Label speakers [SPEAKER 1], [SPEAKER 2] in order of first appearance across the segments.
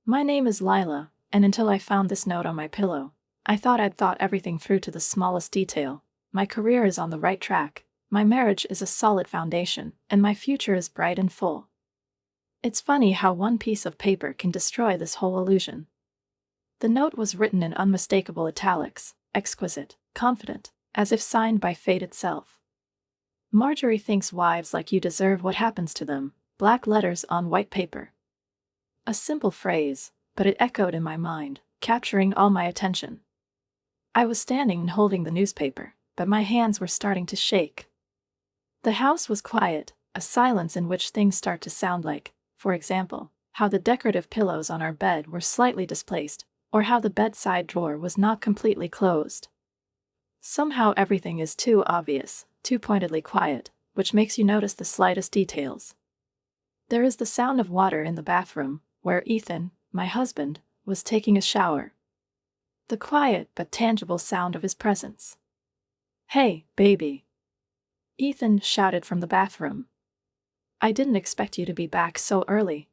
[SPEAKER 1] My name is Lila, and until I found this note on my pillow, I thought I'd thought everything through to the smallest detail. My career is on the right track, my marriage is a solid foundation, and my future is bright and full. It's funny how one piece of paper can destroy this whole illusion. The note was written in unmistakable italics, exquisite, confident, as if signed by fate itself. Marjorie thinks wives like you deserve what happens to them, black letters on white paper. A simple phrase, but it echoed in my mind, capturing all my attention. I was standing and holding the newspaper, but my hands were starting to shake. The house was quiet, a silence in which things start to sound like, for example, how the decorative pillows on our bed were slightly displaced, or how the bedside drawer was not completely closed. Somehow everything is too obvious, too pointedly quiet, which makes you notice the slightest details. There is the sound of water in the bathroom, where Ethan, my husband, was taking a shower. The quiet but tangible sound of his presence. "Hey, baby!" Ethan shouted from the bathroom. "I didn't expect you to be back so early.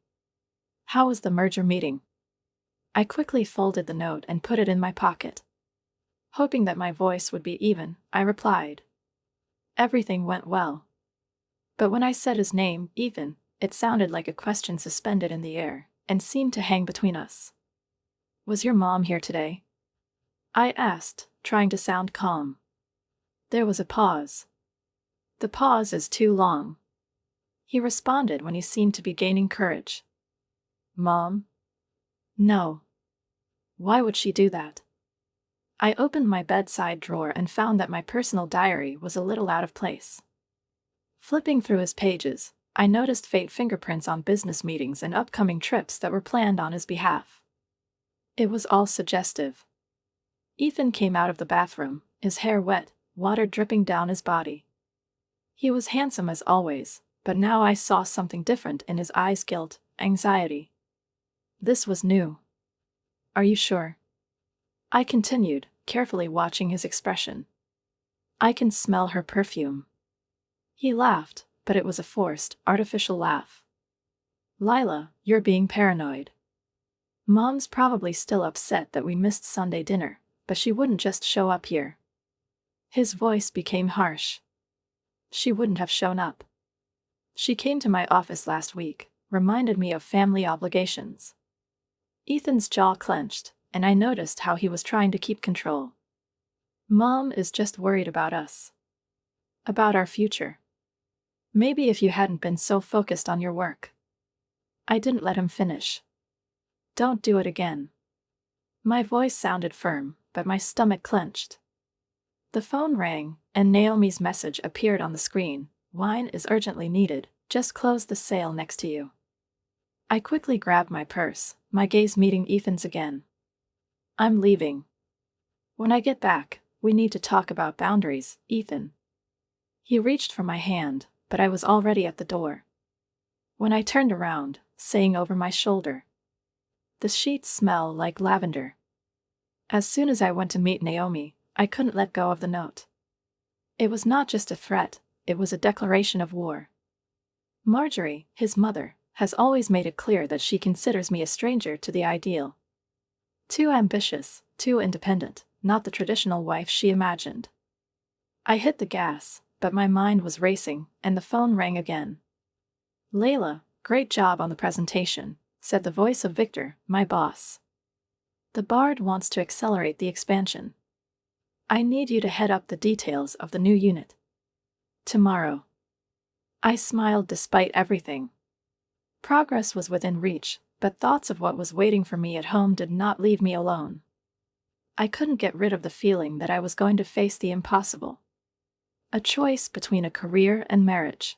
[SPEAKER 1] How was the merger meeting?" I quickly folded the note and put it in my pocket. Hoping that my voice would be even, I replied, "Everything went well." But when I said his name, Ethan, it sounded like a question suspended in the air, and seemed to hang between us. "Was your mom here today?" I asked, trying to sound calm. There was a pause. "The pause is too long," he responded when he seemed to be gaining courage. "Mom? No. Why would she do that?" I opened my bedside drawer and found that my personal diary was a little out of place. Flipping through his pages, I noticed fake fingerprints on business meetings and upcoming trips that were planned on his behalf. It was all suggestive. Ethan came out of the bathroom, his hair wet, water dripping down his body. He was handsome as always, but now I saw something different in his eyes: guilt, anxiety. This was new. "Are you sure?" I continued, carefully watching his expression. "I can smell her perfume." He laughed, but it was a forced, artificial laugh. "Lila, you're being paranoid. Mom's probably still upset that we missed Sunday dinner, but she wouldn't just show up here." His voice became harsh. "She wouldn't have shown up. She came to my office last week, reminded me of family obligations." Ethan's jaw clenched, and I noticed how he was trying to keep control. "Mom is just worried about us. About our future. Maybe if you hadn't been so focused on your work." I didn't let him finish. "Don't do it again." My voice sounded firm, but my stomach clenched. The phone rang, and Naomi's message appeared on the screen. "Wine is urgently needed, just closed the sale next to you." I quickly grabbed my purse, my gaze meeting Ethan's again. "I'm leaving. When I get back, we need to talk about boundaries, Ethan." He reached for my hand, but I was already at the door. When I turned around, saying over my shoulder, "The sheets smell like lavender." As soon as I went to meet Naomi, I couldn't let go of the note. It was not just a threat, it was a declaration of war. Marjorie, his mother, has always made it clear that she considers me a stranger to the ideal. Too ambitious, too independent, not the traditional wife she imagined. I hit the gas, but my mind was racing, and the phone rang again. "Layla, great job on the presentation," said the voice of Victor, my boss. "The Bard wants to accelerate the expansion. I need you to head up the details of the new unit. Tomorrow." I smiled despite everything. Progress was within reach, but thoughts of what was waiting for me at home did not leave me alone. I couldn't get rid of the feeling that I was going to face the impossible. A choice between a career and marriage.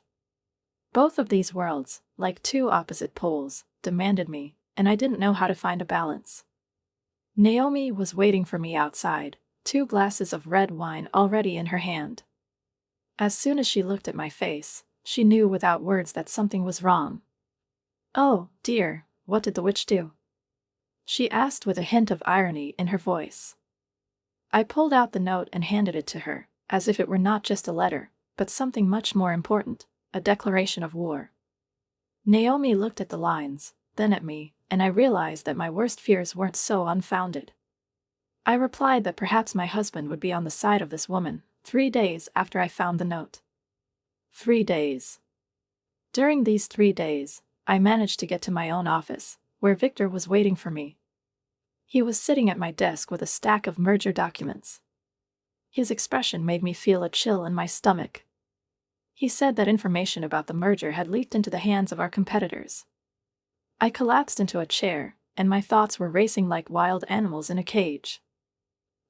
[SPEAKER 1] Both of these worlds, like two opposite poles, demanded me, and I didn't know how to find a balance. Naomi was waiting for me outside, 2 glasses of red wine already in her hand. As soon as she looked at my face, she knew without words that something was wrong. "Oh, dear, what did the witch do?" she asked with a hint of irony in her voice. I pulled out the note and handed it to her, as if it were not just a letter, but something much more important, a declaration of war. Naomi looked at the lines, then at me, and I realized that my worst fears weren't so unfounded. I replied that perhaps my husband would be on the side of this woman, 3 days after I found the note. 3 days. During these 3 days, I managed to get to my own office, where Victor was waiting for me. He was sitting at my desk with a stack of merger documents. His expression made me feel a chill in my stomach. He said that information about the merger had leaked into the hands of our competitors. I collapsed into a chair, and my thoughts were racing like wild animals in a cage.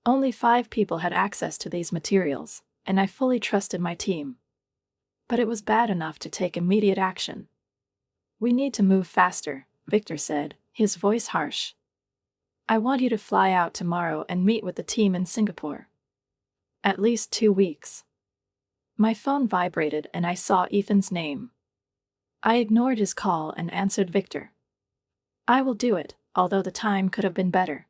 [SPEAKER 1] Only 5 people had access to these materials, and I fully trusted my team. But it was bad enough to take immediate action. "We need to move faster," Victor said, his voice harsh. "I want you to fly out tomorrow and meet with the team in Singapore. At least 2 weeks." My phone vibrated and I saw Ethan's name. I ignored his call and answered Victor. "I will do it, although the time could have been better.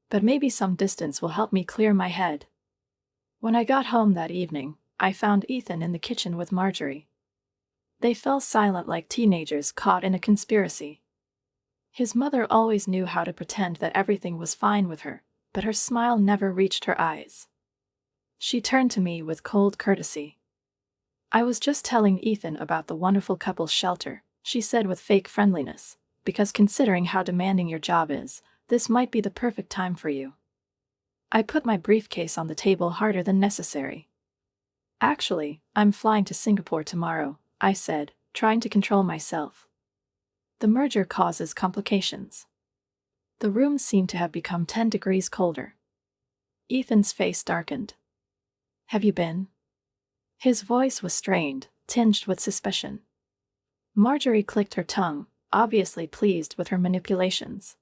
[SPEAKER 1] But maybe some distance will help me clear my head." When I got home that evening, I found Ethan in the kitchen with Marjorie. They fell silent like teenagers caught in a conspiracy. His mother always knew how to pretend that everything was fine with her, but her smile never reached her eyes. She turned to me with cold courtesy. "I was just telling Ethan about the wonderful couple's shelter," she said with fake friendliness, "because considering how demanding your job is, this might be the perfect time for you." I put my briefcase on the table harder than necessary. "Actually, I'm flying to Singapore tomorrow," I said, trying to control myself. "The merger causes complications." The room seemed to have become 10 degrees colder. Ethan's face darkened. "Have you been?" His voice was strained, tinged with suspicion. Marjorie clicked her tongue, obviously pleased with her manipulations.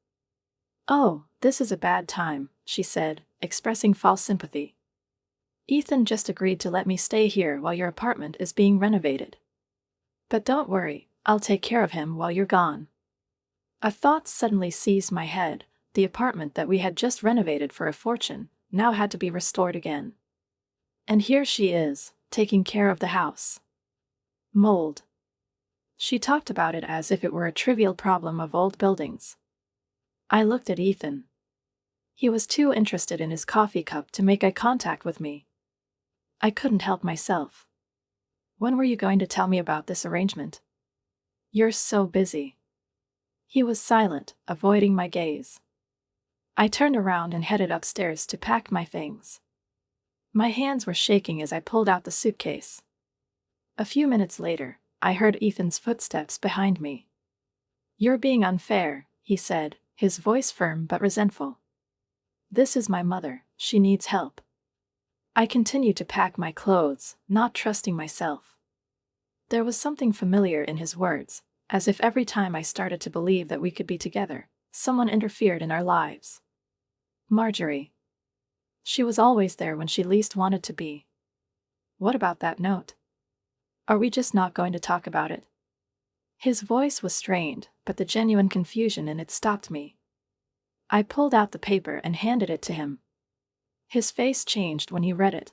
[SPEAKER 1] "Oh, this is a bad time," she said, expressing false sympathy. "Ethan just agreed to let me stay here while your apartment is being renovated. But don't worry, I'll take care of him while you're gone." A thought suddenly seized my head. The apartment that we had just renovated for a fortune now had to be restored again. And here she is, taking care of the house. Mold. She talked about it as if it were a trivial problem of old buildings. I looked at Ethan. He was too interested in his coffee cup to make eye contact with me. I couldn't help myself. "When were you going to tell me about this arrangement?" "You're so busy." He was silent, avoiding my gaze. I turned around and headed upstairs to pack my things. My hands were shaking as I pulled out the suitcase. A few minutes later, I heard Ethan's footsteps behind me. "You're being unfair," he said, his voice firm but resentful. "This is my mother, she needs help." I continued to pack my clothes, not trusting myself. There was something familiar in his words, as if every time I started to believe that we could be together, someone interfered in our lives. Marjorie. She was always there when she least wanted to be. "What about that note? Are we just not going to talk about it?" His voice was strained, but the genuine confusion in it stopped me. I pulled out the paper and handed it to him. His face changed when he read it.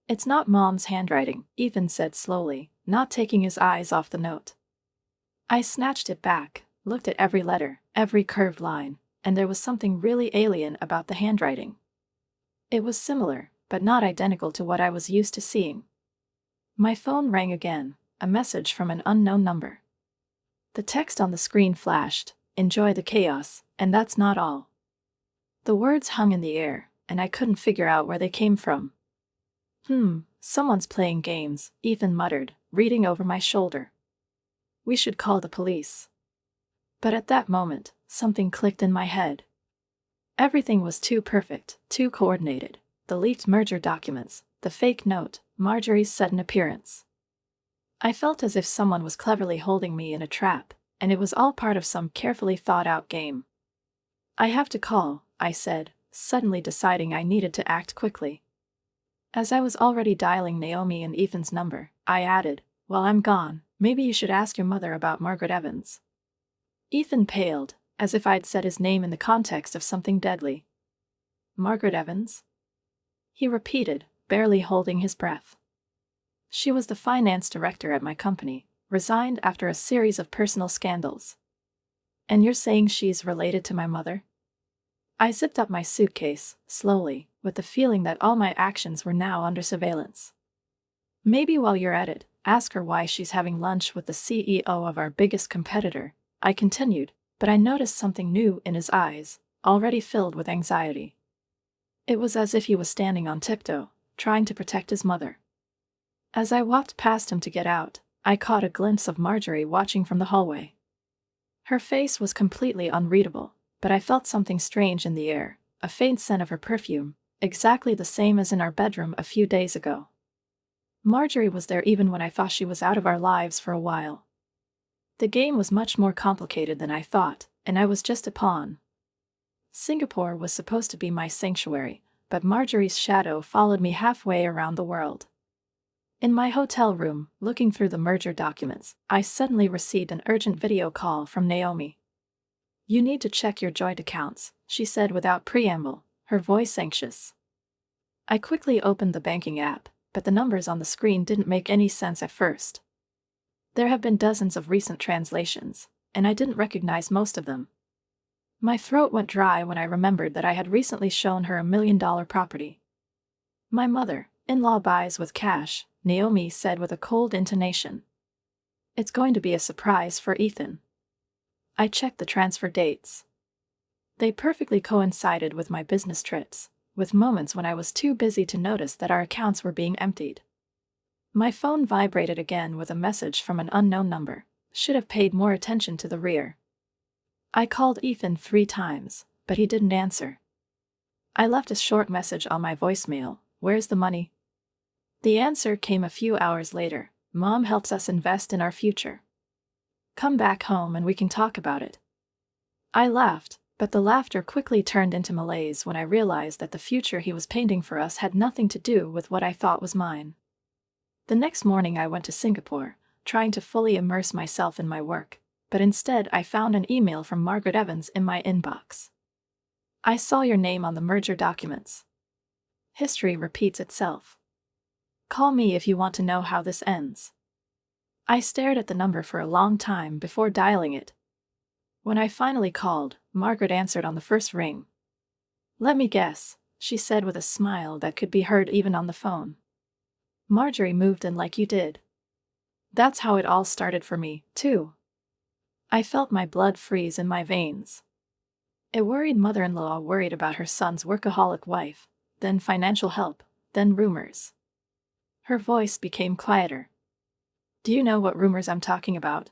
[SPEAKER 1] "It's not Mom's handwriting," Ethan said slowly, not taking his eyes off the note. I snatched it back, looked at every letter, every curved line, and there was something really alien about the handwriting. It was similar, but not identical to what I was used to seeing. My phone rang again, a message from an unknown number. The text on the screen flashed, "Enjoy the chaos, and that's not all." The words hung in the air, and I couldn't figure out where they came from. Someone's playing games," Ethan muttered, reading over my shoulder. "We should call the police." But at that moment, something clicked in my head. Everything was too perfect, too coordinated. The leaked merger documents, the fake note, Marjorie's sudden appearance. I felt as if someone was cleverly holding me in a trap, and it was all part of some carefully thought-out game. "I have to call," I said, suddenly deciding I needed to act quickly. As I was already dialing Naomi and Ethan's number, I added, "While I'm gone, maybe you should ask your mother about Margaret Evans." Ethan paled, as if I'd said his name in the context of something deadly. "Margaret Evans?" he repeated, barely holding his breath. "She was the finance director at my company, resigned after a series of personal scandals." And you're saying she's related to my mother? I zipped up my suitcase, slowly, with the feeling that all my actions were now under surveillance. Maybe while you're at it, ask her why she's having lunch with the CEO of our biggest competitor, I continued, but I noticed something new in his eyes, already filled with anxiety. It was as if he was standing on tiptoe, trying to protect his mother. As I walked past him to get out, I caught a glimpse of Marjorie watching from the hallway. Her face was completely unreadable, but I felt something strange in the air, a faint scent of her perfume, exactly the same as in our bedroom a few days ago. Marjorie was there even when I thought she was out of our lives for a while. The game was much more complicated than I thought, and I was just a pawn. Singapore was supposed to be my sanctuary, but Marjorie's shadow followed me halfway around the world. In my hotel room, looking through the merger documents, I suddenly received an urgent video call from Naomi. You need to check your joint accounts, she said without preamble, her voice anxious. I quickly opened the banking app, but the numbers on the screen didn't make any sense at first. There have been dozens of recent translations, and I didn't recognize most of them. My throat went dry when I remembered that I had recently shown her $1 million property. My mother-in-law buys with cash, Naomi said with a cold intonation. It's going to be a surprise for Ethan. I checked the transfer dates. They perfectly coincided with my business trips, with moments when I was too busy to notice that our accounts were being emptied. My phone vibrated again with a message from an unknown number. Should have paid more attention to the rear. I called Ethan 3 times, but he didn't answer. I left a short message on my voicemail, "Where's the money?" The answer came a few hours later, "Mom helps us invest in our future. Come back home and we can talk about it." I laughed, but the laughter quickly turned into malaise when I realized that the future he was painting for us had nothing to do with what I thought was mine. The next morning I went to Singapore, trying to fully immerse myself in my work, but instead I found an email from Margaret Evans in my inbox. I saw your name on the merger documents. History repeats itself. Call me if you want to know how this ends. I stared at the number for a long time before dialing it. When I finally called, Margaret answered on the first ring. Let me guess, she said with a smile that could be heard even on the phone. Marjorie moved in like you did. That's how it all started for me, too. I felt my blood freeze in my veins. A worried mother-in-law worried about her son's workaholic wife, then financial help, then rumors. Her voice became quieter. Do you know what rumors I'm talking about?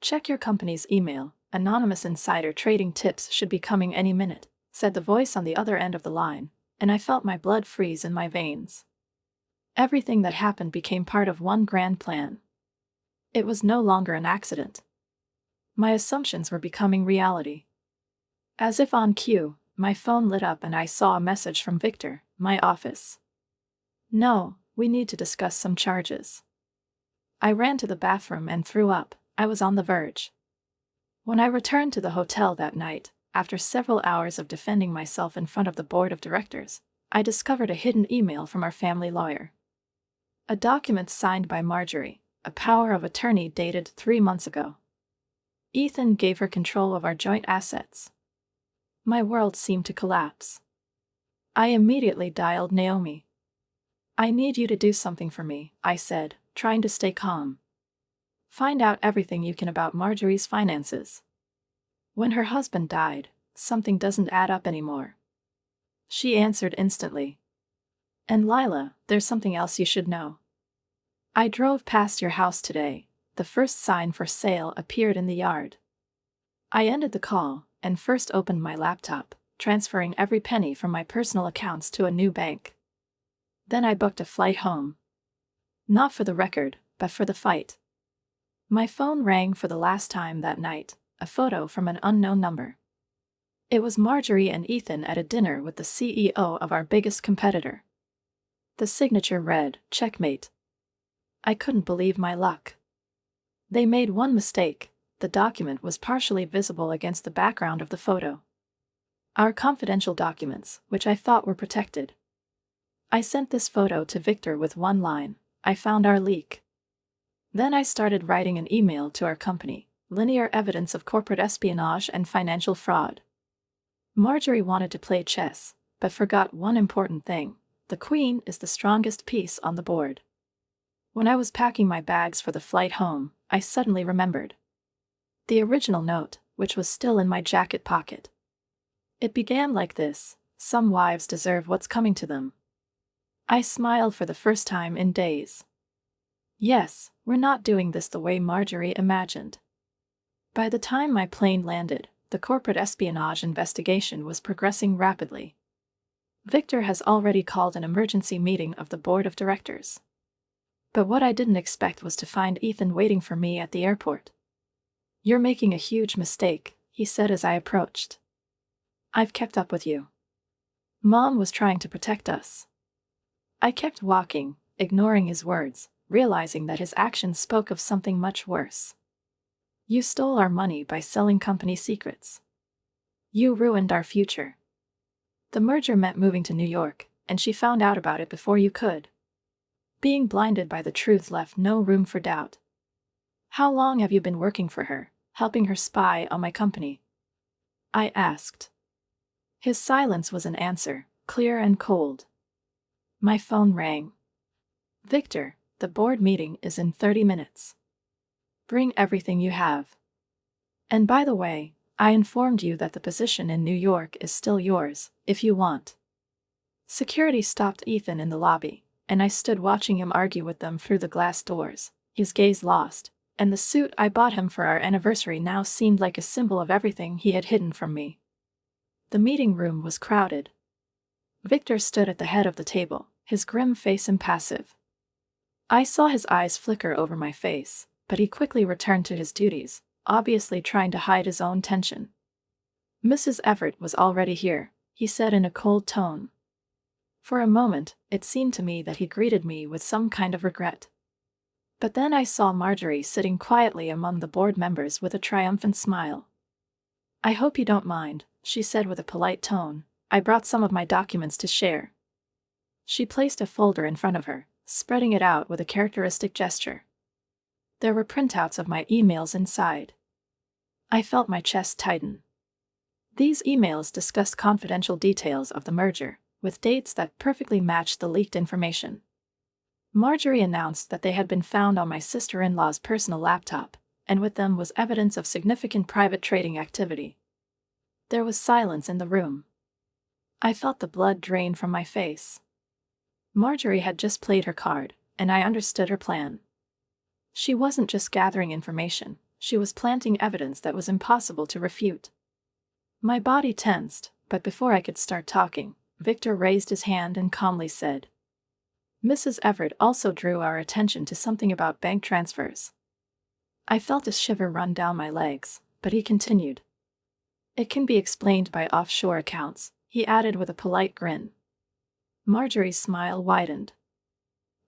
[SPEAKER 1] Check your company's email. Anonymous insider trading tips should be coming any minute, said the voice on the other end of the line, and I felt my blood freeze in my veins. Everything that happened became part of one grand plan. It was no longer an accident. My assumptions were becoming reality. As if on cue, my phone lit up and I saw a message from Victor, my office. No, we need to discuss some charges. I ran to the bathroom and threw up. I was on the verge. When I returned to the hotel that night, after several hours of defending myself in front of the board of directors, I discovered a hidden email from our family lawyer. A document signed by Marjorie, a power of attorney dated 3 months ago. Ethan gave her control of our joint assets. My world seemed to collapse. I immediately dialed Naomi. I need you to do something for me, I said, trying to stay calm. Find out everything you can about Marjorie's finances. When her husband died, something doesn't add up anymore. She answered instantly. And Lila, there's something else you should know. I drove past your house today. The first sign for sale appeared in the yard. I ended the call and first opened my laptop, transferring every penny from my personal accounts to a new bank. Then I booked a flight home. Not for the record, but for the fight. My phone rang for the last time that night, a photo from an unknown number. It was Marjorie and Ethan at a dinner with the CEO of our biggest competitor. The signature read, "Checkmate." I couldn't believe my luck. They made one mistake. The document was partially visible against the background of the photo. Our confidential documents, which I thought were protected. I sent this photo to Victor with one line, "I found our leak." Then I started writing an email to our company, linear evidence of corporate espionage and financial fraud. Marjorie wanted to play chess, but forgot one important thing. The queen is the strongest piece on the board. When I was packing my bags for the flight home, I suddenly remembered the original note, which was still in my jacket pocket. It began like this: "Some wives deserve what's coming to them." I smiled for the first time in days. Yes, we're not doing this the way Marjorie imagined. By the time my plane landed, the corporate espionage investigation was progressing rapidly. Victor has already called an emergency meeting of the board of directors. But what I didn't expect was to find Ethan waiting for me at the airport. "You're making a huge mistake," he said as I approached. "I've kept up with you. Mom was trying to protect us." I kept walking, ignoring his words, realizing that his actions spoke of something much worse. "You stole our money by selling company secrets. You ruined our future. The merger meant moving to New York, and she found out about it before you could." Being blinded by the truth left no room for doubt. "How long have you been working for her, helping her spy on my company?" I asked. His silence was an answer, clear and cold. My phone rang. "Victor, the board meeting is in 30 minutes. Bring everything you have. And by the way, I informed you that the position in New York is still yours, if you want." Security stopped Ethan in the lobby, and I stood watching him argue with them through the glass doors, his gaze lost, and the suit I bought him for our anniversary now seemed like a symbol of everything he had hidden from me. The meeting room was crowded. Victor stood at the head of the table, his grim face impassive. I saw his eyes flicker over my face, but he quickly returned to his duties, obviously trying to hide his own tension. "Mrs. Everett was already here," he said in a cold tone. For a moment, it seemed to me that he greeted me with some kind of regret. But then I saw Marjorie sitting quietly among the board members with a triumphant smile. "I hope you don't mind," she said with a polite tone. "I brought some of my documents to share." She placed a folder in front of her, spreading it out with a characteristic gesture. There were printouts of my emails inside. I felt my chest tighten. These emails discussed confidential details of the merger, with dates that perfectly matched the leaked information. Marjorie announced that they had been found on my sister-in-law's personal laptop, and with them was evidence of significant private trading activity. There was silence in the room. I felt the blood drain from my face. Marjorie had just played her card, and I understood her plan. She wasn't just gathering information, she was planting evidence that was impossible to refute. My body tensed, but before I could start talking, Victor raised his hand and calmly said, "Mrs. Everett also drew our attention to something about bank transfers." I felt a shiver run down my legs, but he continued. "It can be explained by offshore accounts," he added with a polite grin. Marjorie's smile widened.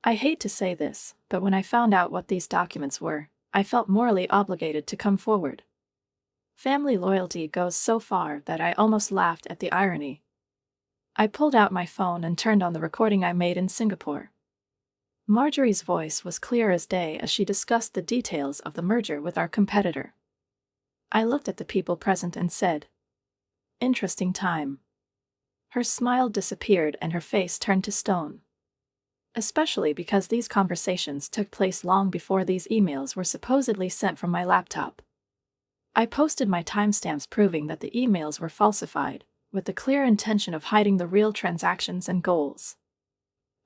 [SPEAKER 1] "I hate to say this, but when I found out what these documents were, I felt morally obligated to come forward. Family loyalty goes so far that I almost laughed at the irony. I pulled out my phone and turned on the recording I made in Singapore. Marjorie's voice was clear as day as she discussed the details of the merger with our competitor. I looked at the people present and said, "Interesting time." Her smile disappeared and her face turned to stone. Especially because these conversations took place long before these emails were supposedly sent from my laptop. I posted my timestamps proving that the emails were falsified, with the clear intention of hiding the real transactions and goals.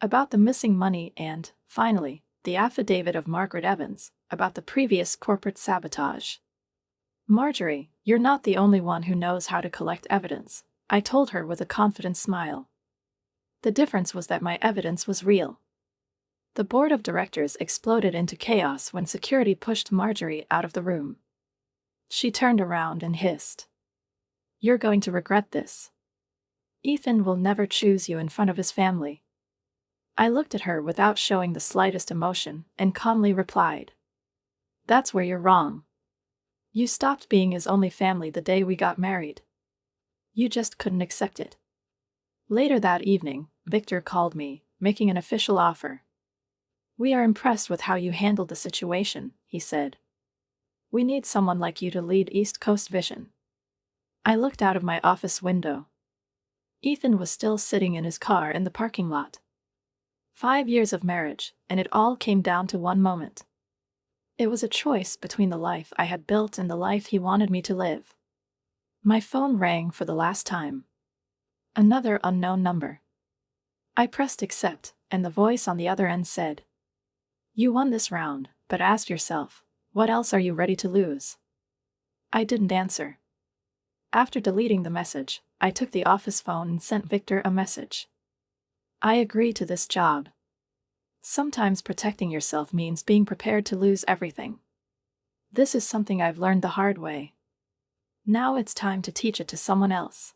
[SPEAKER 1] About the missing money and, finally, the affidavit of Margaret Evans, about the previous corporate sabotage. "Marjorie, you're not the only one who knows how to collect evidence," I told her with a confident smile. The difference was that my evidence was real. The board of directors exploded into chaos when security pushed Marjorie out of the room. She turned around and hissed, "You're going to regret this. Ethan will never choose you in front of his family." I looked at her without showing the slightest emotion and calmly replied, "That's where you're wrong. You stopped being his only family the day we got married. You just couldn't accept it." Later that evening, Victor called me, making an official offer. "We are impressed with how you handled the situation," he said. We need someone like you to lead East Coast Vision. I looked out of my office window. Ethan was still sitting in his car in the parking lot. 5 years of marriage, and it all came down to one moment. It was a choice between the life I had built and the life he wanted me to live. My phone rang for the last time. Another unknown number. I pressed accept, and the voice on the other end said, "You won this round, but ask yourself, what else are you ready to lose?" I didn't answer. After deleting the message, I took the office phone and sent Victor a message. I agree to this job. Sometimes protecting yourself means being prepared to lose everything. This is something I've learned the hard way. Now it's time to teach it to someone else.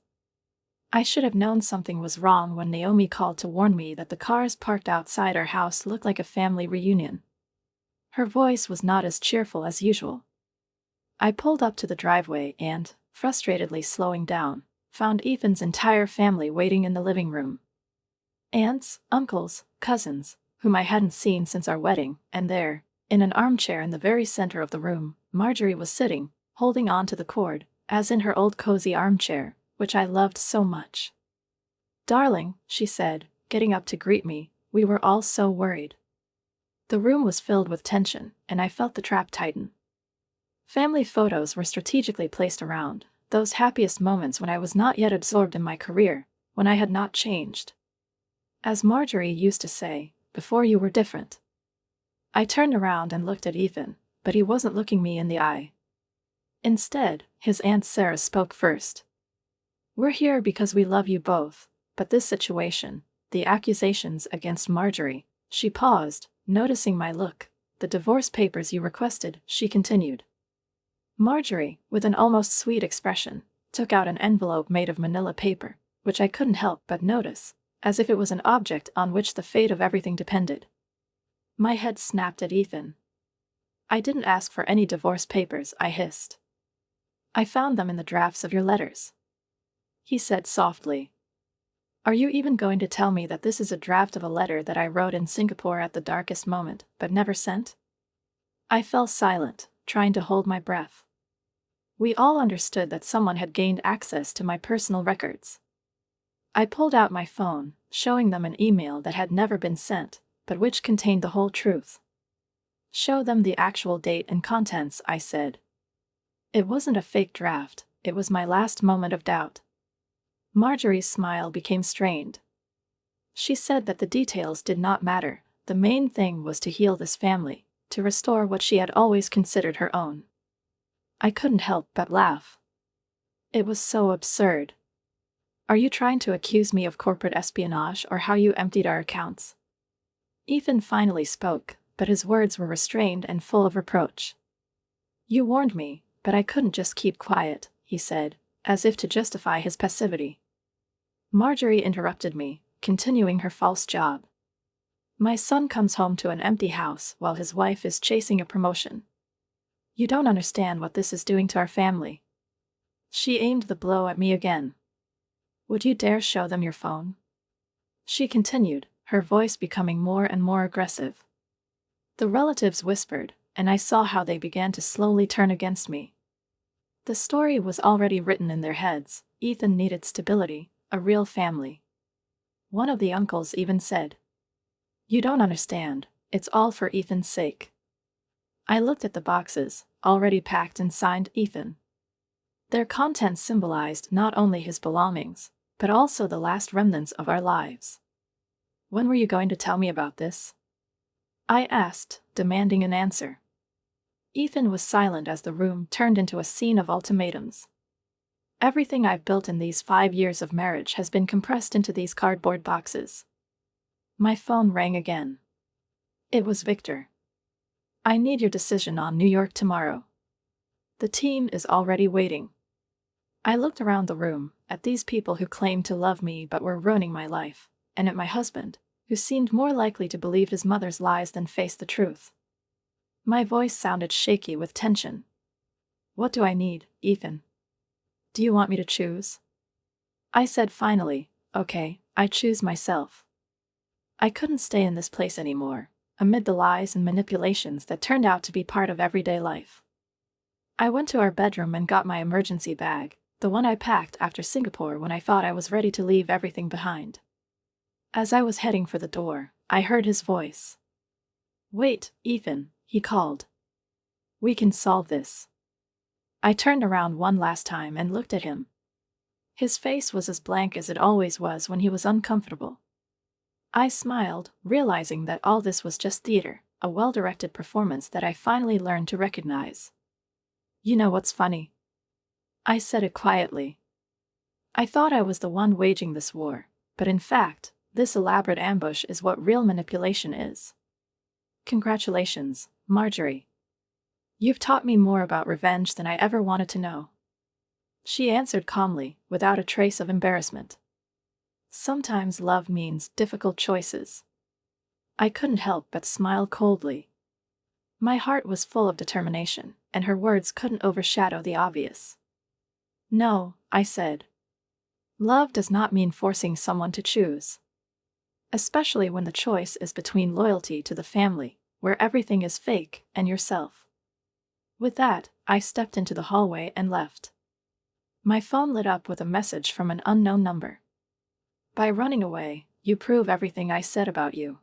[SPEAKER 1] I should have known something was wrong when Naomi called to warn me that the cars parked outside our house looked like a family reunion. Her voice was not as cheerful as usual. I pulled up to the driveway and, frustratedly slowing down, found Ethan's entire family waiting in the living room. Aunts, uncles, cousins, whom I hadn't seen since our wedding, and there, in an armchair in the very center of the room, Marjorie was sitting, holding on to the cord, as in her old cozy armchair, which I loved so much. "Darling," she said, getting up to greet me, "we were all so worried." The room was filled with tension, and I felt the trap tighten. Family photos were strategically placed around, those happiest moments when I was not yet absorbed in my career, when I had not changed. As Marjorie used to say, before you were different. I turned around and looked at Ethan, but he wasn't looking me in the eye. Instead, his Aunt Sarah spoke first. "We're here because we love you both, but this situation, the accusations against Marjorie," she paused, noticing my look, "the divorce papers you requested," she continued. Marjorie, with an almost sweet expression, took out an envelope made of manila paper, which I couldn't help but notice, as if it was an object on which the fate of everything depended. My head snapped at Ethan. "I didn't ask for any divorce papers," I hissed. "I found them in the drafts of your letters," he said softly. "Are you even going to tell me that this is a draft of a letter that I wrote in Singapore at the darkest moment, but never sent?" I fell silent, trying to hold my breath. We all understood that someone had gained access to my personal records. I pulled out my phone, showing them an email that had never been sent, but which contained the whole truth. "Show them the actual date and contents," I said. It wasn't a fake draft, it was my last moment of doubt. Marjorie's smile became strained. She said that the details did not matter, the main thing was to heal this family, to restore what she had always considered her own. I couldn't help but laugh. It was so absurd. "Are you trying to accuse me of corporate espionage or how you emptied our accounts?" Ethan finally spoke, but his words were restrained and full of reproach. "You warned me, but I couldn't just keep quiet," he said, as if to justify his passivity. Marjorie interrupted me, continuing her false job. "My son comes home to an empty house while his wife is chasing a promotion. You don't understand what this is doing to our family." She aimed the blow at me again. "Would you dare show them your phone?" she continued, her voice becoming more and more aggressive. The relatives whispered, and I saw how they began to slowly turn against me. The story was already written in their heads. Ethan needed stability, a real family. One of the uncles even said, "You don't understand, it's all for Ethan's sake." I looked at the boxes, already packed and signed Ethan. Their contents symbolized not only his belongings, but also the last remnants of our lives. "When were you going to tell me about this?" I asked, demanding an answer. Ethan was silent as the room turned into a scene of ultimatums. "Everything I've built in these 5 years of marriage has been compressed into these cardboard boxes." My phone rang again. It was Victor. "I need your decision on New York tomorrow. The team is already waiting." I looked around the room, at these people who claimed to love me but were ruining my life, and at my husband, who seemed more likely to believe his mother's lies than face the truth. My voice sounded shaky with tension. "What do I need, Ethan? Do you want me to choose?" I said finally, "Okay, I choose myself." I couldn't stay in this place anymore, amid the lies and manipulations that turned out to be part of everyday life. I went to our bedroom and got my emergency bag, the one I packed after Singapore when I thought I was ready to leave everything behind. As I was heading for the door, I heard his voice. "Wait, Ethan," he called. "We can solve this." I turned around one last time and looked at him. His face was as blank as it always was when he was uncomfortable. I smiled, realizing that all this was just theater, a well-directed performance that I finally learned to recognize. "You know what's funny?" I said it quietly. I thought I was the one waging this war, but in fact, this elaborate ambush is what real manipulation is. "Congratulations, Marjorie. You've taught me more about revenge than I ever wanted to know." She answered calmly, without a trace of embarrassment. "Sometimes love means difficult choices." I couldn't help but smile coldly. My heart was full of determination, and her words couldn't overshadow the obvious. "No," I said. "Love does not mean forcing someone to choose. Especially when the choice is between loyalty to the family, where everything is fake, and yourself." With that, I stepped into the hallway and left. My phone lit up with a message from an unknown number. "By running away, you prove everything I said about you."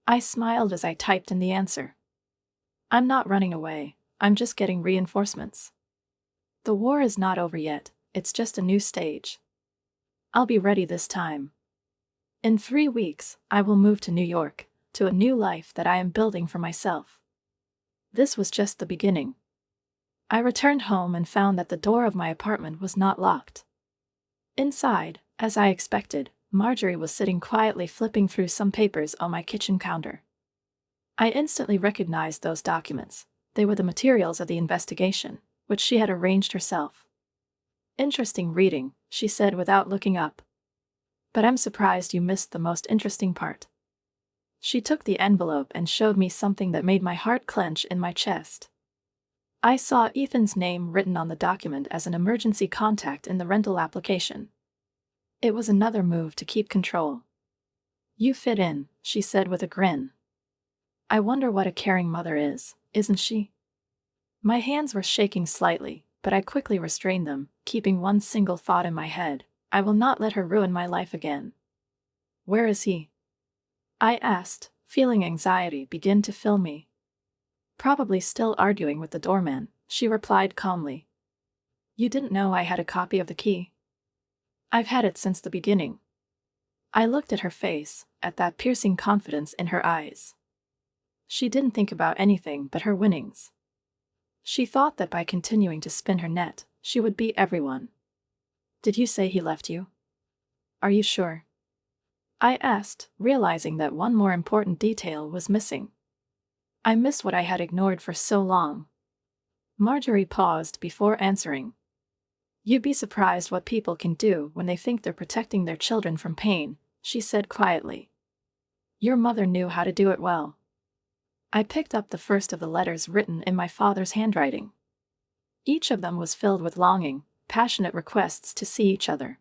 [SPEAKER 1] I smiled as I typed in the answer. "I'm not running away, I'm just getting reinforcements. The war is not over yet, it's just a new stage. I'll be ready this time. In 3 weeks, I will move to New York, to a new life that I am building for myself." This was just the beginning. I returned home and found that the door of my apartment was not locked. Inside, as I expected, Marjorie was sitting quietly flipping through some papers on my kitchen counter. I instantly recognized those documents. They were the materials of the investigation, which she had arranged herself. "Interesting reading," she said without looking up. "But I'm surprised you missed the most interesting part." She took the envelope and showed me something that made my heart clench in my chest. I saw Ethan's name written on the document as an emergency contact in the rental application. It was another move to keep control. "You fit in," she said with a grin. "I wonder what a caring mother is, isn't she?" My hands were shaking slightly, but I quickly restrained them, keeping one single thought in my head: I will not let her ruin my life again. "Where is he?" I asked, feeling anxiety begin to fill me. "Probably still arguing with the doorman," she replied calmly. "You didn't know I had a copy of the key?" "I've had it since the beginning." I looked at her face, at that piercing confidence in her eyes. She didn't think about anything but her winnings. She thought that by continuing to spin her net, she would beat everyone. "Did you say he left you?" "Are you sure?" I asked, realizing that one more important detail was missing. I missed what I had ignored for so long. Marjorie paused before answering. "You'd be surprised what people can do when they think they're protecting their children from pain," she said quietly. "Your mother knew how to do it well." I picked up the first of the letters written in my father's handwriting. Each of them was filled with longing, passionate requests to see each other.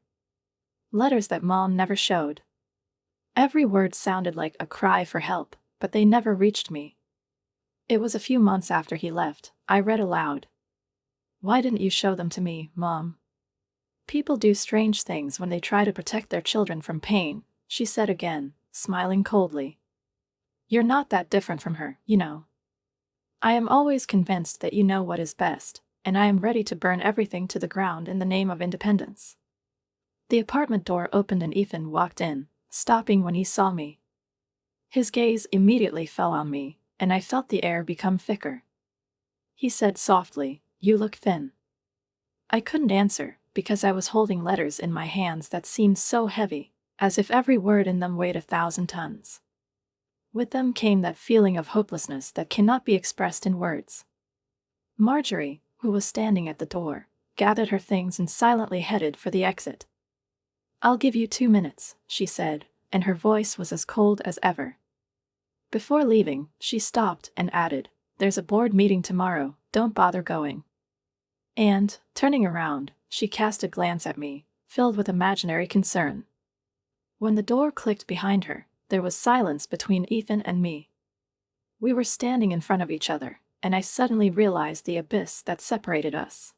[SPEAKER 1] Letters that Mom never showed. Every word sounded like a cry for help, but they never reached me. It was a few months after he left, I read aloud. "Why didn't you show them to me, Mom?" "People do strange things when they try to protect their children from pain," she said again, smiling coldly. "You're not that different from her, you know. I am always convinced that you know what is best, and I am ready to burn everything to the ground in the name of independence." The apartment door opened and Ethan walked in, stopping when he saw me. His gaze immediately fell on me, and I felt the air become thicker. He said softly, "You look thin." I couldn't answer, because I was holding letters in my hands that seemed so heavy, as if every word in them weighed 1,000 tons. With them came that feeling of hopelessness that cannot be expressed in words. Marjorie, who was standing at the door, gathered her things and silently headed for the exit. "I'll give you 2 minutes," she said, and her voice was as cold as ever. Before leaving, she stopped and added, "There's a board meeting tomorrow, don't bother going." And, turning around, she cast a glance at me, filled with imaginary concern. When the door clicked behind her, there was silence between Ethan and me. We were standing in front of each other, and I suddenly realized the abyss that separated us.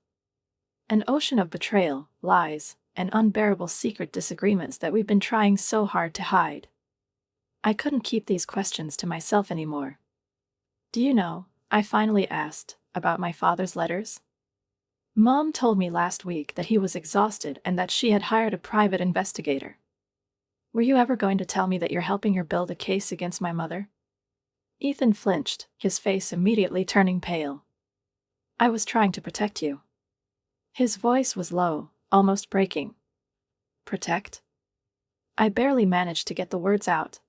[SPEAKER 1] An ocean of betrayal, lies, and unbearable secret disagreements that we've been trying so hard to hide. I couldn't keep these questions to myself anymore. "Do you know," I finally asked, "about my father's letters? Mom told me last week that he was exhausted and that she had hired a private investigator. Were you ever going to tell me that you're helping her build a case against my mother?" Ethan flinched, his face immediately turning pale. "I was trying to protect you." His voice was low, almost breaking. "Protect?" I barely managed to get the words out.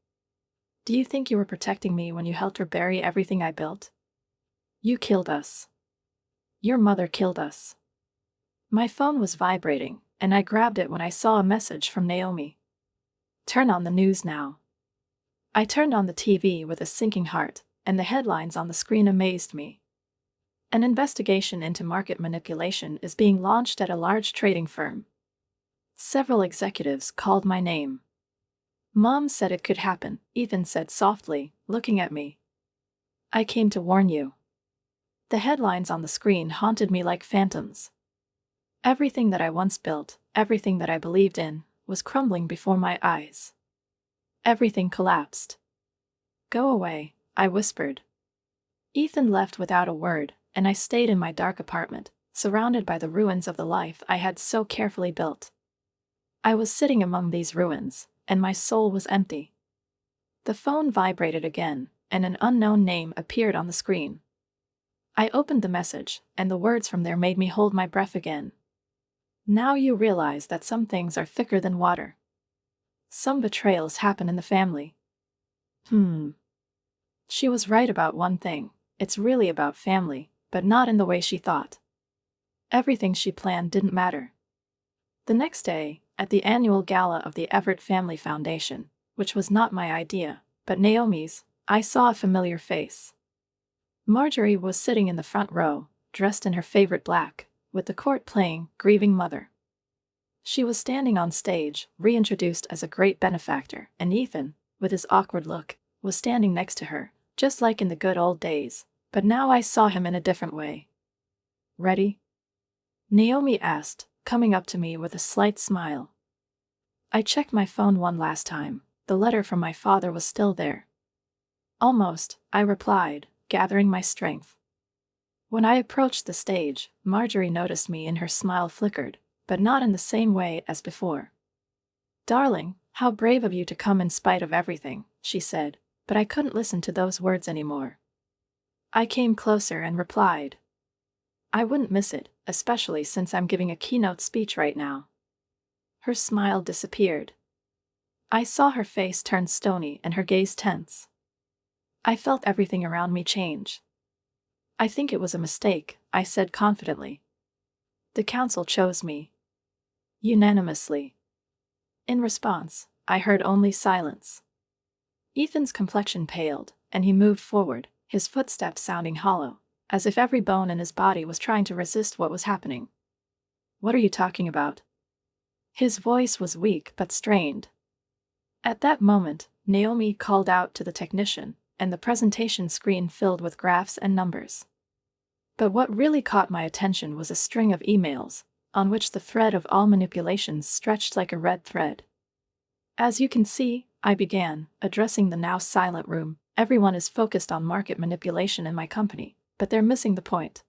[SPEAKER 1] "Do you think you were protecting me when you helped her bury everything I built? You killed us. Your mother killed us." My phone was vibrating, and I grabbed it when I saw a message from Naomi. "Turn on the news now." I turned on the TV with a sinking heart, and the headlines on the screen amazed me. "An investigation into market manipulation is being launched at a large trading firm." Several executives called my name. "Mom said it could happen," Ethan said softly, looking at me. "I came to warn you." The headlines on the screen haunted me like phantoms. Everything that I once built, everything that I believed in, was crumbling before my eyes. Everything collapsed. "Go away," I whispered. Ethan left without a word, and I stayed in my dark apartment, surrounded by the ruins of the life I had so carefully built. I was sitting among these ruins, and my soul was empty. The phone vibrated again, and an unknown name appeared on the screen. I opened the message, and the words from there made me hold my breath again. "Now you realize that some things are thicker than water. Some betrayals happen in the family." She was right about one thing: it's really about family, but not in the way she thought. Everything she planned didn't matter. The next day, at the annual gala of the Everett Family Foundation, which was not my idea, but Naomi's, I saw a familiar face. Marjorie was sitting in the front row, dressed in her favorite black, with the court playing "Grieving Mother." She was standing on stage, reintroduced as a great benefactor, and Ethan, with his awkward look, was standing next to her, just like in the good old days, but now I saw him in a different way. "Ready?" Naomi asked, coming up to me with a slight smile. I checked my phone one last time. The letter from my father was still there. "Almost," I replied, gathering my strength. When I approached the stage, Marjorie noticed me and her smile flickered, but not in the same way as before. "Darling, how brave of you to come in spite of everything," she said, but I couldn't listen to those words anymore. I came closer and replied, "I wouldn't miss it, especially since I'm giving a keynote speech right now." Her smile disappeared. I saw her face turn stony and her gaze tense. I felt everything around me change. "I think it was a mistake," I said confidently. "The council chose me. Unanimously." In response, I heard only silence. Ethan's complexion paled, and he moved forward, his footsteps sounding hollow, as if every bone in his body was trying to resist what was happening. "What are you talking about?" His voice was weak but strained. At that moment, Naomi called out to the technician, and the presentation screen filled with graphs and numbers. But what really caught my attention was a string of emails, on which the thread of all manipulations stretched like a red thread. "As you can see," I began, addressing the now silent room, "everyone is focused on market manipulation in my company, but they're missing the point.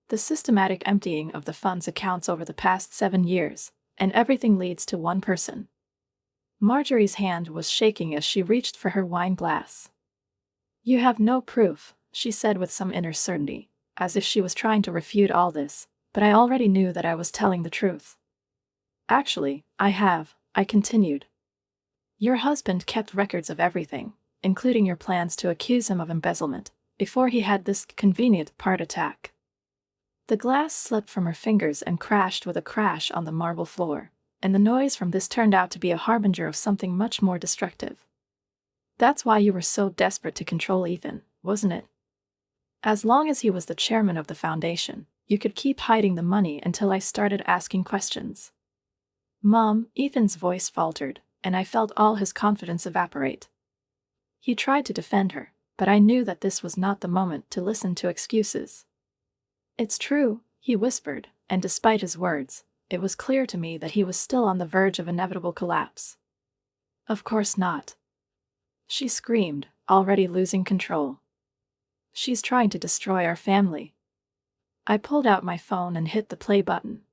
[SPEAKER 1] The systematic emptying of the fund's accounts over the past 7 years, and everything leads to one person." Marjorie's hand was shaking as she reached for her wine glass. "You have no proof," she said with some inner certainty, as if she was trying to refute all this, but I already knew that I was telling the truth. "Actually, I have," I continued. "Your husband kept records of everything, including your plans to accuse him of embezzlement, before he had this convenient heart attack." The glass slipped from her fingers and crashed with a crash on the marble floor, and the noise from this turned out to be a harbinger of something much more destructive. "That's why you were so desperate to control Ethan, wasn't it? As long as he was the chairman of the foundation, you could keep hiding the money until I started asking questions." "Mom," Ethan's voice faltered, and I felt all his confidence evaporate. He tried to defend her, but I knew that this was not the moment to listen to excuses. "It's true," he whispered, and despite his words, it was clear to me that he was still on the verge of inevitable collapse. "Of course not," she screamed, already losing control. "She's trying to destroy our family." I pulled out my phone and hit the play button.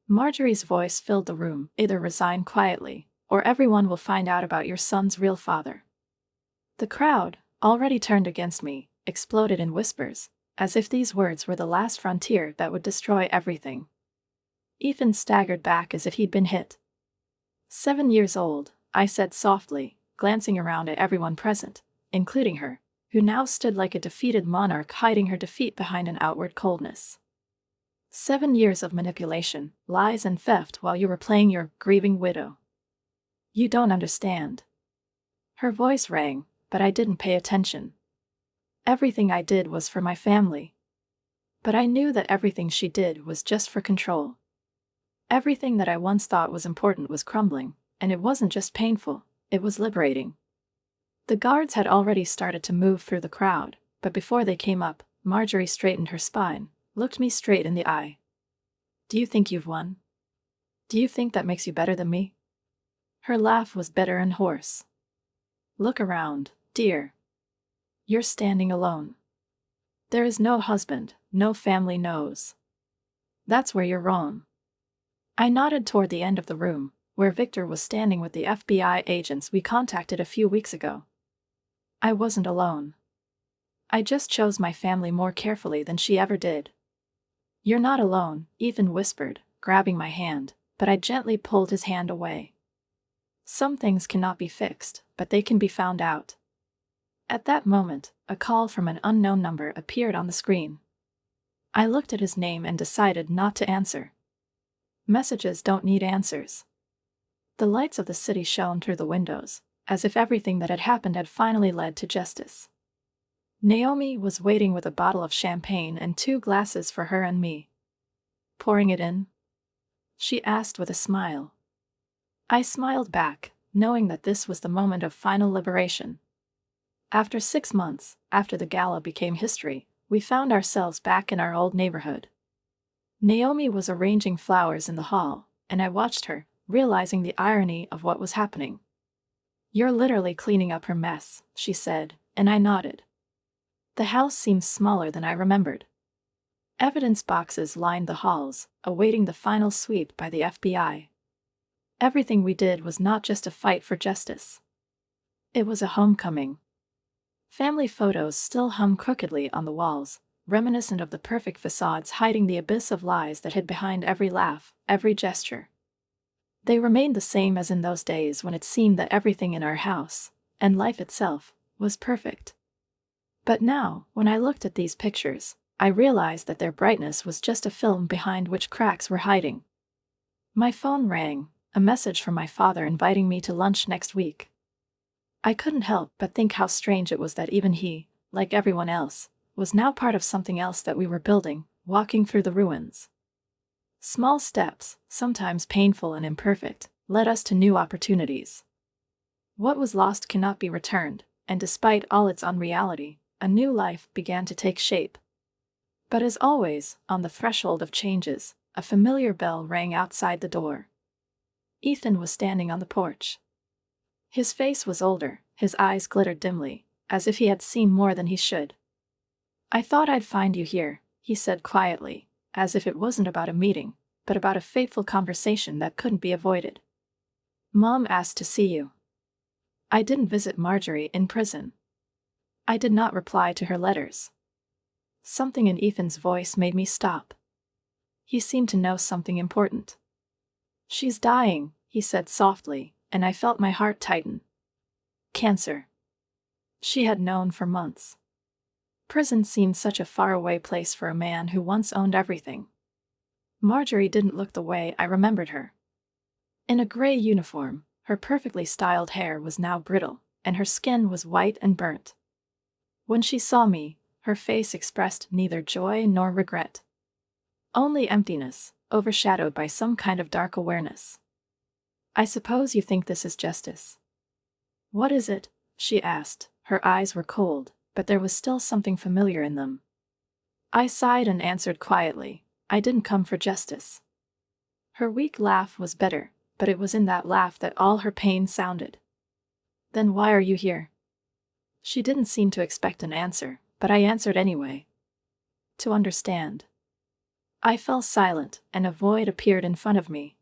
[SPEAKER 1] Marjorie's voice filled the room. "Either resign quietly, or everyone will find out about your son's real father." The crowd, already turned against me, exploded in whispers, as if these words were the last frontier that would destroy everything. Ethan staggered back as if he'd been hit. 7 years old, I said softly, glancing around at everyone present, including her, who now stood like a defeated monarch hiding her defeat behind an outward coldness. 7 years of manipulation, lies and theft while you were playing your grieving widow. You don't understand. Her voice rang, but I didn't pay attention. Everything I did was for my family. But I knew that everything she did was just for control. Everything that I once thought was important was crumbling, and it wasn't just painful, it was liberating. The guards had already started to move through the crowd, but before they came up, Marjorie straightened her spine, looked me straight in the eye. "Do you think you've won? Do you think that makes you better than me?" Her laugh was bitter and hoarse. "Look around, dear. You're standing alone. There is no husband, no family knows. That's where you're wrong." I nodded toward the end of the room, where Victor was standing with the FBI agents we contacted a few weeks ago. I wasn't alone. I just chose my family more carefully than she ever did. "You're not alone," Ethan whispered, grabbing my hand, but I gently pulled his hand away. "Some things cannot be fixed, but they can be found out." At that moment, a call from an unknown number appeared on the screen. I looked at his name and decided not to answer. Messages don't need answers. The lights of the city shone through the windows, as if everything that had happened had finally led to justice. Naomi was waiting with a bottle of champagne and 2 glasses for her and me. "Pouring it in?" she asked with a smile. I smiled back, knowing that this was the moment of final liberation. After 6 months, after the gala became history, we found ourselves back in our old neighborhood. Naomi was arranging flowers in the hall, and I watched her, realizing the irony of what was happening. "You're literally cleaning up her mess," she said, and I nodded. The house seemed smaller than I remembered. Evidence boxes lined the halls, awaiting the final sweep by the FBI. Everything we did was not just a fight for justice. It was a homecoming. Family photos still hung crookedly on the walls, reminiscent of the perfect facades hiding the abyss of lies that hid behind every laugh, every gesture. They remained the same as in those days when it seemed that everything in our house, and life itself, was perfect. But now, when I looked at these pictures, I realized that their brightness was just a film behind which cracks were hiding. My phone rang, a message from my father inviting me to lunch next week. I couldn't help but think how strange it was that even he, like everyone else, was now part of something else that we were building, walking through the ruins. Small steps, sometimes painful and imperfect, led us to new opportunities. What was lost cannot be returned, and despite all its unreality, a new life began to take shape. But as always, on the threshold of changes, a familiar bell rang outside the door. Ethan was standing on the porch. His face was older, his eyes glittered dimly, as if he had seen more than he should. "I thought I'd find you here," he said quietly, as if it wasn't about a meeting, but about a fateful conversation that couldn't be avoided. "Mom asked to see you." I didn't visit Marjorie in prison. I did not reply to her letters. Something in Ethan's voice made me stop. He seemed to know something important. "She's dying," he said softly, and I felt my heart tighten. "Cancer." She had known for months. Prison seemed such a faraway place for a man who once owned everything. Marjorie didn't look the way I remembered her. In a gray uniform, her perfectly styled hair was now brittle, and her skin was white and burnt. When she saw me, her face expressed neither joy nor regret. Only emptiness, overshadowed by some kind of dark awareness. "I suppose you think this is justice." "What is it?" she asked. Her eyes were cold, but there was still something familiar in them. I sighed and answered quietly, I didn't come for justice. Her weak laugh was bitter, but it was in that laugh that all her pain sounded. Then why are you here? She didn't seem to expect an answer, but I answered anyway. To understand. I fell silent, and a void appeared in front of me.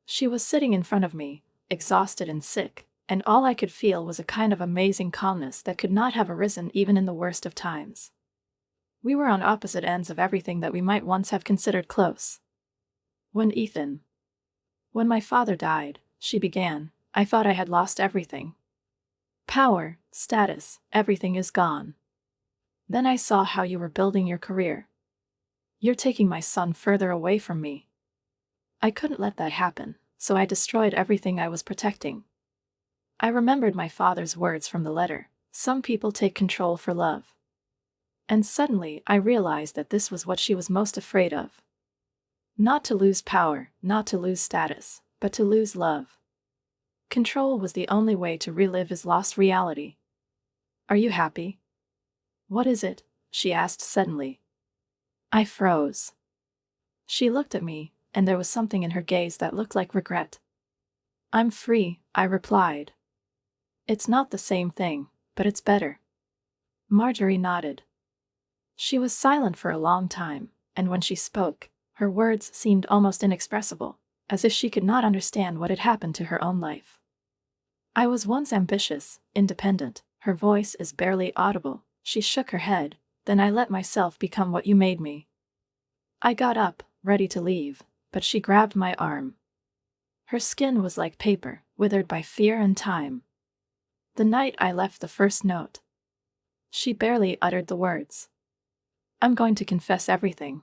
[SPEAKER 1] She was sitting in front of me, exhausted and sick, and all I could feel was a kind of amazing calmness that could not have arisen even in the worst of times. We were on opposite ends of everything that we might once have considered close. When my father died, she began, I thought I had lost everything. Power, status, everything is gone. Then I saw how you were building your career. You're taking my son further away from me. I couldn't let that happen, so I destroyed everything I was protecting. I remembered my father's words from the letter, some people take control for love. And suddenly I realized that this was what she was most afraid of. Not to lose power, not to lose status, but to lose love. Control was the only way to relive his lost reality. Are you happy? What is it? She asked suddenly. I froze. She looked at me, and there was something in her gaze that looked like regret. I'm free, I replied. It's not the same thing, but it's better. Marjorie nodded. She was silent for a long time, and when she spoke, her words seemed almost inexpressible, as if she could not understand what had happened to her own life. I was once ambitious, independent, her voice is barely audible, she shook her head, then I let myself become what you made me. I got up, ready to leave, but she grabbed my arm. Her skin was like paper, withered by fear and time. The night I left the first note. She barely uttered the words. I'm going to confess everything.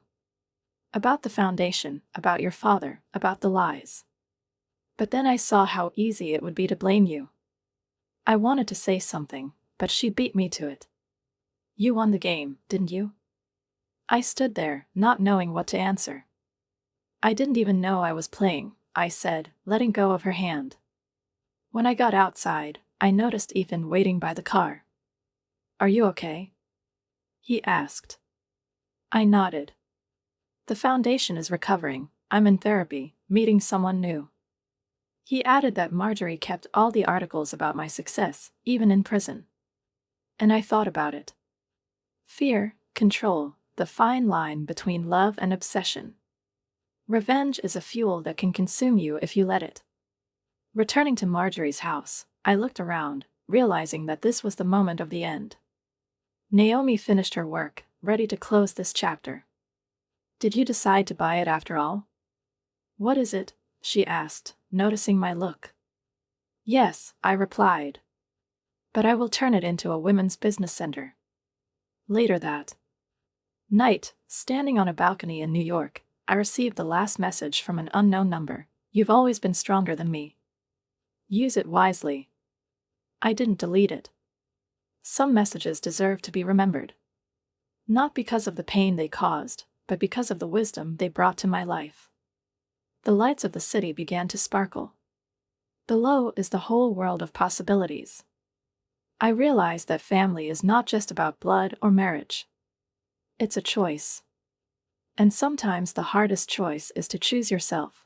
[SPEAKER 1] About the foundation, about your father, about the lies. But then I saw how easy it would be to blame you. I wanted to say something, but she beat me to it. You won the game, didn't you? I stood there, not knowing what to answer. I didn't even know I was playing, I said, letting go of her hand. When I got outside, I noticed Ethan waiting by the car. Are you okay? He asked. I nodded. The foundation is recovering, I'm in therapy, meeting someone new. He added that Marjorie kept all the articles about my success, even in prison. And I thought about it. Fear, control, the fine line between love and obsession. Revenge is a fuel that can consume you if you let it. Returning to Marjorie's house, I looked around, realizing that this was the moment of the end. Naomi finished her work, ready to close this chapter. Did you decide to buy it after all? What is it? She asked, noticing my look. Yes, I replied. But I will turn it into a women's business center. Later that night, standing on a balcony in New York, I received the last message from an unknown number. You've always been stronger than me. Use it wisely. I didn't delete it. Some messages deserve to be remembered. Not because of the pain they caused, but because of the wisdom they brought to my life. The lights of the city began to sparkle. Below is the whole world of possibilities. I realized that family is not just about blood or marriage. It's a choice. And sometimes the hardest choice is to choose yourself.